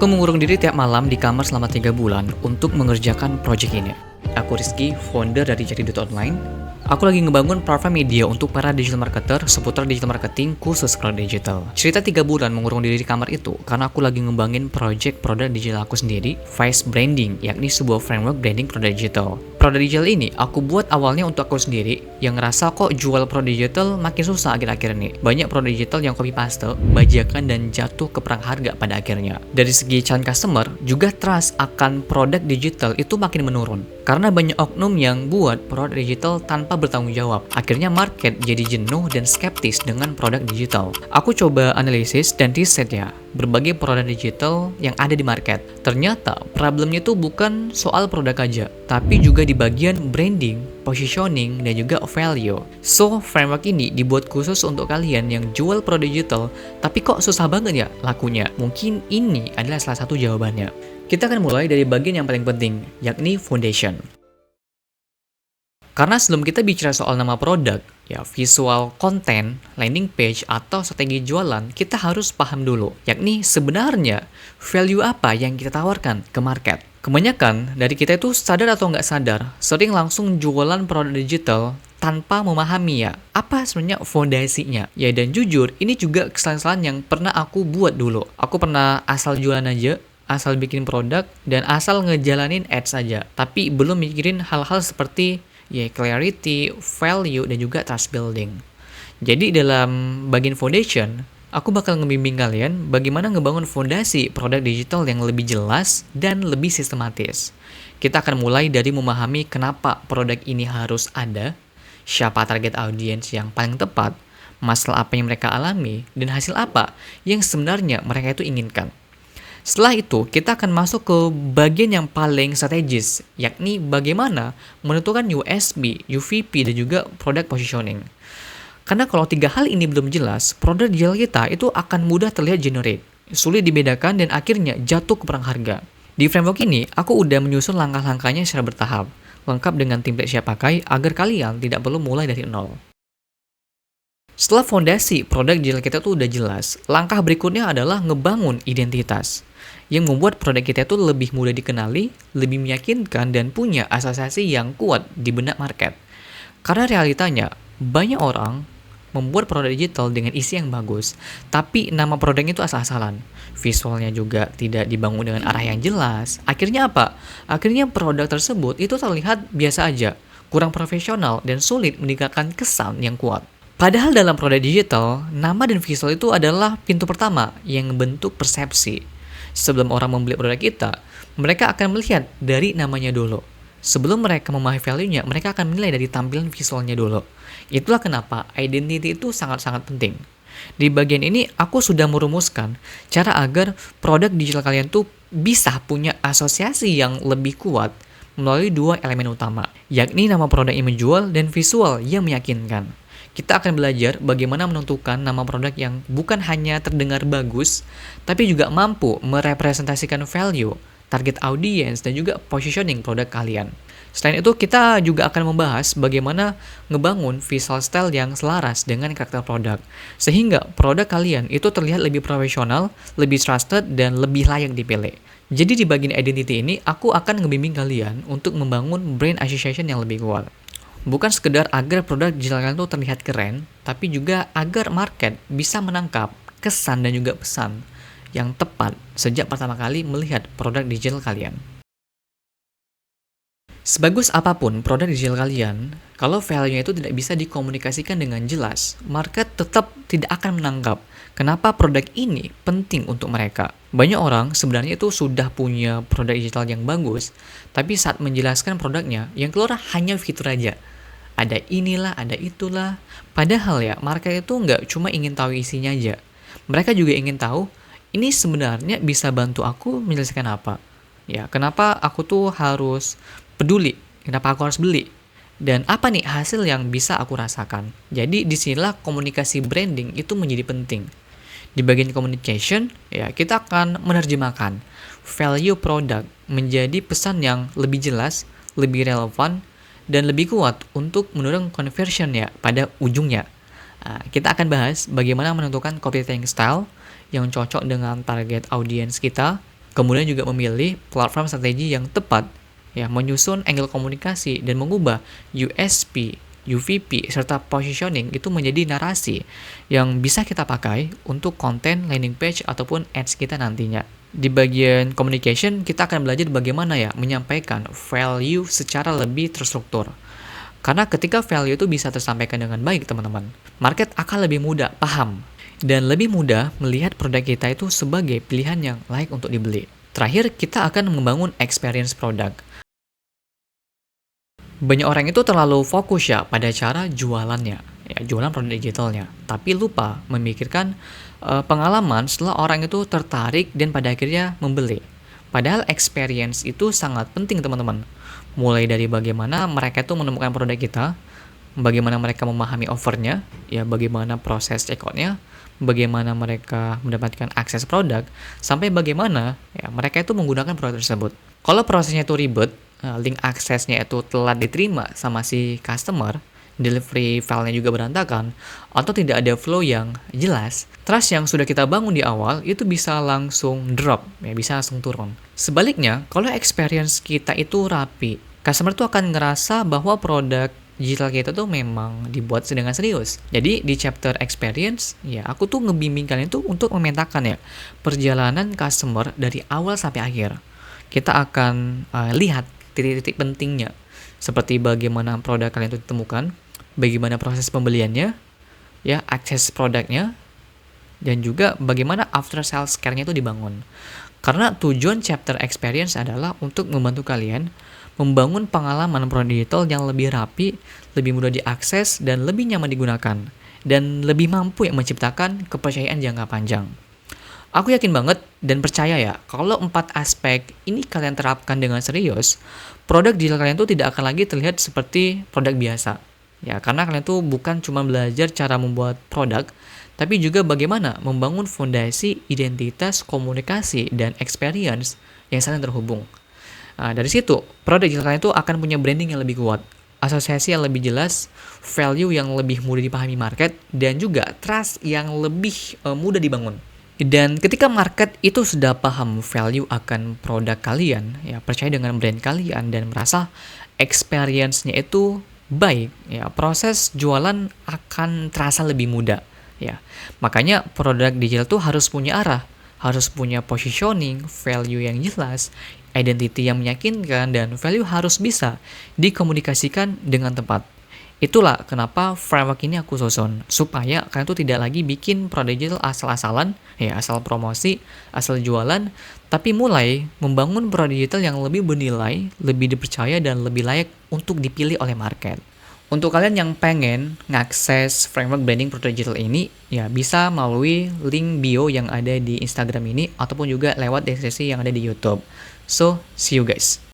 Aku mengurung diri tiap malam di kamar selama 3 bulan untuk mengerjakan project ini. Aku Rizky, founder dari Jadi.online. Aku lagi ngebangun platform media untuk para digital marketer seputar digital marketing khusus produk digital. Cerita 3 bulan mengurung diri di kamar itu karena aku lagi ngembangin project produk digital aku sendiri, Vice Branding, yakni sebuah framework branding produk digital. Produk digital ini aku buat awalnya untuk aku sendiri yang ngerasa kok jual produk digital makin susah akhir-akhir ini. Banyak produk digital yang copy paste, bajakan dan jatuh ke perang harga pada akhirnya. Dari segi calon customer, juga trust akan produk digital itu makin menurun. Karena banyak oknum yang buat produk digital tanpa bertanggung jawab. Akhirnya market jadi jenuh dan skeptis dengan produk digital. Aku coba analisis dan riset ya, berbagai produk digital yang ada di market. Ternyata problemnya itu bukan soal produk aja, tapi juga di bagian branding, positioning, dan juga value. So, framework ini dibuat khusus untuk kalian yang jual produk digital, tapi kok susah banget ya lakunya? Mungkin ini adalah salah satu jawabannya. Kita akan mulai dari bagian yang paling penting, yakni foundation. Karena sebelum kita bicara soal nama produk, ya visual content, landing page, atau strategi jualan, kita harus paham dulu, yakni sebenarnya value apa yang kita tawarkan ke market. Kebanyakan dari kita itu sadar atau nggak sadar, sering langsung jualan produk digital tanpa memahami ya, apa sebenarnya fondasinya. Ya dan jujur, ini juga kesalahan-kesalahan yang pernah aku buat dulu. Aku pernah asal jualan aja, asal bikin produk, dan asal ngejalanin ads saja. Tapi belum mikirin hal-hal seperti ya clarity, value, dan juga trust building. Jadi dalam bagian foundation, aku bakal ngebimbing kalian bagaimana ngebangun fondasi produk digital yang lebih jelas dan lebih sistematis. Kita akan mulai dari memahami kenapa produk ini harus ada, siapa target audience yang paling tepat, masalah apa yang mereka alami, dan hasil apa yang sebenarnya mereka itu inginkan. Setelah itu, kita akan masuk ke bagian yang paling strategis, yakni bagaimana menentukan USP, UVP, dan juga product positioning. Karena kalau 3 hal ini belum jelas, produk digital kita itu akan mudah terlihat generate, sulit dibedakan, dan akhirnya jatuh ke perang harga. Di framework ini, aku udah menyusun langkah-langkahnya secara bertahap, lengkap dengan template siap pakai agar kalian tidak perlu mulai dari nol. Setelah fondasi produk digital kita tuh udah jelas, langkah berikutnya adalah ngebangun identitas yang membuat produk kita itu lebih mudah dikenali, lebih meyakinkan, dan punya asosiasi yang kuat di benak market. Karena realitanya, banyak orang membuat produk digital dengan isi yang bagus, tapi nama produknya itu asal-asalan. Visualnya juga tidak dibangun dengan arah yang jelas. Akhirnya apa? Akhirnya produk tersebut itu terlihat biasa aja, kurang profesional, dan sulit meningkatkan kesan yang kuat. Padahal dalam produk digital, nama dan visual itu adalah pintu pertama yang membentuk persepsi. Sebelum orang membeli produk kita, mereka akan melihat dari namanya dulu. Sebelum mereka memahami value-nya, mereka akan menilai dari tampilan visualnya dulu. Itulah kenapa identity itu sangat-sangat penting. Di bagian ini, aku sudah merumuskan cara agar produk digital kalian tuh bisa punya asosiasi yang lebih kuat melalui 2 elemen utama, yakni nama produk yang menjual dan visual yang meyakinkan. Kita akan belajar bagaimana menentukan nama produk yang bukan hanya terdengar bagus, tapi juga mampu merepresentasikan value, target audience, dan juga positioning produk kalian. Selain itu, kita juga akan membahas bagaimana ngebangun visual style yang selaras dengan karakter produk, sehingga produk kalian itu terlihat lebih profesional, lebih trusted, dan lebih layak dipilih. Jadi di bagian identity ini, aku akan ngebimbing kalian untuk membangun brand association yang lebih kuat. Bukan sekedar agar produk digital kalian itu terlihat keren, tapi juga agar market bisa menangkap kesan dan juga pesan yang tepat sejak pertama kali melihat produk digital kalian. Sebagus apapun produk digital kalian, kalau value-nya itu tidak bisa dikomunikasikan dengan jelas, market tetap tidak akan menangkap kenapa produk ini penting untuk mereka. Banyak orang sebenarnya itu sudah punya produk digital yang bagus, tapi saat menjelaskan produknya, yang keluar hanya fitur aja. Ada inilah, ada itulah. Padahal ya, market itu nggak cuma ingin tahu isinya aja. Mereka juga ingin tahu, ini sebenarnya bisa bantu aku menyelesaikan apa. Ya, kenapa aku tuh harus peduli? Kenapa aku harus beli? Dan apa nih hasil yang bisa aku rasakan? Jadi disinilah komunikasi branding itu menjadi penting. Di bagian communication, ya kita akan menerjemahkan value product menjadi pesan yang lebih jelas, lebih relevan, dan lebih kuat untuk mendorong conversion ya pada ujungnya. Kita akan bahas bagaimana menentukan copywriting style yang cocok dengan target audience kita, Kemudian juga memilih platform strategi yang tepat, ya, menyusun angle komunikasi dan mengubah USP, UVP, serta positioning itu menjadi narasi yang bisa kita pakai untuk konten landing page ataupun ads kita nantinya. Di bagian communication, kita akan belajar bagaimana ya menyampaikan value secara lebih terstruktur. Karena ketika value itu bisa tersampaikan dengan baik, teman-teman, market akan lebih mudah paham dan lebih mudah melihat produk kita itu sebagai pilihan yang layak untuk dibeli. Terakhir, kita akan membangun experience produk. Banyak orang itu terlalu fokus ya pada cara jualannya, ya, jualan produk digitalnya, tapi lupa memikirkan pengalaman setelah orang itu tertarik dan pada akhirnya membeli. Padahal experience itu sangat penting, teman-teman. Mulai dari bagaimana mereka itu menemukan produk kita, bagaimana mereka memahami offernya, ya, bagaimana proses checkoutnya, bagaimana mereka mendapatkan akses produk, sampai bagaimana ya mereka itu menggunakan produk tersebut. Kalau prosesnya itu ribet, link aksesnya itu telat diterima sama si customer, delivery filenya juga berantakan, atau tidak ada flow yang jelas, trust yang sudah kita bangun di awal itu bisa langsung drop, ya, bisa langsung turun. Sebaliknya, kalau experience kita itu rapi, customer tuh akan ngerasa bahwa produk digital kita tuh memang dibuat dengan serius. Jadi di chapter experience, ya, aku tuh ngebimbing kalian tuh untuk memetakan ya perjalanan customer dari awal sampai akhir. Kita akan lihat titik-titik pentingnya, seperti bagaimana produk kalian itu ditemukan, bagaimana proses pembeliannya, ya, akses produknya, dan juga bagaimana after sales care-nya itu dibangun. Karena tujuan chapter experience adalah untuk membantu kalian membangun pengalaman produk digital yang lebih rapi, lebih mudah diakses, dan lebih nyaman digunakan, dan lebih mampu yang menciptakan kepercayaan jangka panjang. Aku yakin banget dan percaya ya, kalau 4 aspek ini kalian terapkan dengan serius, produk digital kalian tuh tidak akan lagi terlihat seperti produk biasa. Ya, karena kalian tuh bukan cuma belajar cara membuat produk, tapi juga bagaimana membangun fondasi identitas, komunikasi, dan experience yang saling terhubung. Nah, dari situ, produk digital kalian itu akan punya branding yang lebih kuat, asosiasi yang lebih jelas, value yang lebih mudah dipahami market, dan juga trust yang lebih mudah dibangun. Dan ketika market itu sudah paham value akan produk kalian, ya, percaya dengan brand kalian, dan merasa experience-nya itu baik, ya, proses jualan akan terasa lebih mudah. Ya, makanya produk digital tuh harus punya arah, harus punya positioning, value yang jelas, identity yang meyakinkan, dan value harus bisa dikomunikasikan dengan tepat. Itulah kenapa framework ini aku susun, supaya kalian tuh tidak lagi bikin produk digital asal-asalan, ya, asal promosi, asal jualan, tapi mulai membangun produk digital yang lebih bernilai, lebih dipercaya, dan lebih layak untuk dipilih oleh market. Untuk kalian yang pengen ngakses framework branding produk digital ini, ya, bisa melalui link bio yang ada di Instagram ini, ataupun juga lewat deskripsi yang ada di YouTube. So, see you guys.